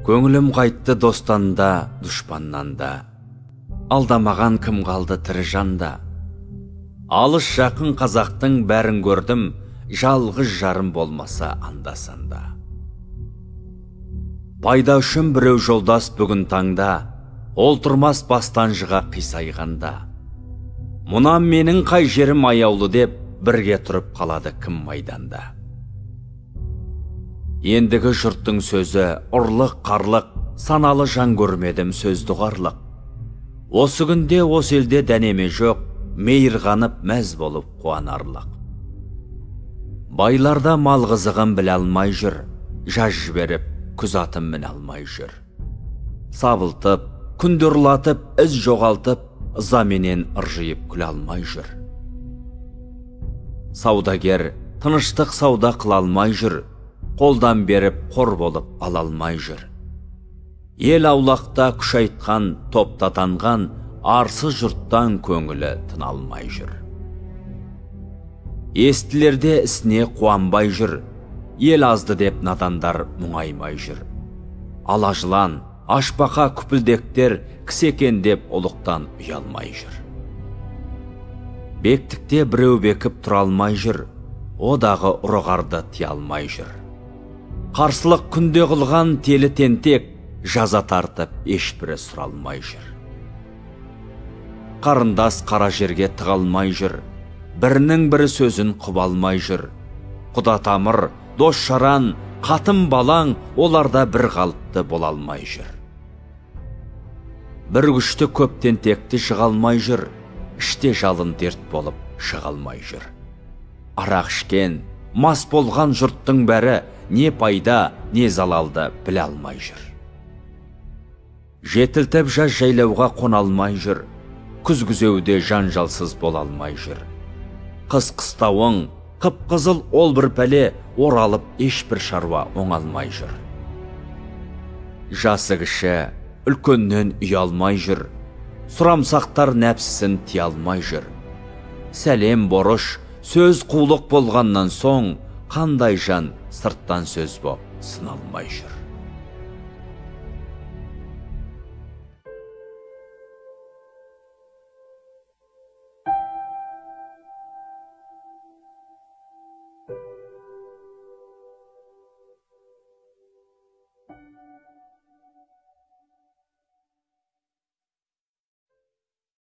Көңілім қайтты достанда, дұшпаннан да. Алдамаған кім қалды тірі жанда. Алыс жақын қазақтың бәрін көрдім, жалғыз жарым болмаса анда-санда. Пайда үшін біреу жолдас бүгін таңда, олтырмас бастан-жыға қисайғанда. Мұнан менің қай жерім аяулы деп, бірге тұрып қалады кім майданда. Ендігі жұрттың сөзі ұрлық қарлық, саналы жан көрмедім сөзді қарлық. Осы күнде осы елде дәнеме жоқ, мейірғанып мәз болып қуанарлық. Байларда мал қызығын біле алмай жүр, жаз жіберіп күз атын міне алмай жүр. Сабылтып, күнді ұрлатып, із жоғалтып, ызаменен ыржиып күле алмай жүр. Саудагер тыныштық сауда қыла алмай жүр, қолдан беріп қор болып ала алмай жүр. Ел аулақта күш айтқан, топтатанған, арсыз жұрттан көңілі тына алмай жүр. Естілерде ісіне қуанбай жүр, ел азды деп надандар мұңаймай жүр. Ала жылан, ашпақа күпілдектер кісекен деп ұлықтан ұялмай жүр. Бектікте біреу бекіп тұра алмай жүр, одағы ұрығарды тия алмай жүр. Қарсылық күнде қылған телі тентек, жаза тартып ешбірі сұралмай жүр. Қарындас қара жерге тығалмай жүр, бірінің бірі сөзін құба алмай жүр. Құда тамыр, дос шаран, қатын балаң, оларда бір қалыпты бола алмай жүр. Бір күшті көп тентекті жыға алмай жүр, іште жалын дерт болып шыға алмай жүр. Арақ ішкен, мас болған жұрттың бәрі не пайда, не залалды біле алмай жүр. Жетілтіп жаз жайлауға қона алмай жүр, күз күзеуде жанжалсыз бола алмай жүр. Қыс қыстауың, қып-қызыл ол бір пәле, оралып ешбір шаруа оңалмай жүр. Жасы кіші, үлкеннен ұялмай жүр, сұрамсақтар нәпсісін тия алмай жүр. Сәлем борыш, сөз қулық болғаннан соң, қандай жан сырттан сөз боп сыналмай жүр.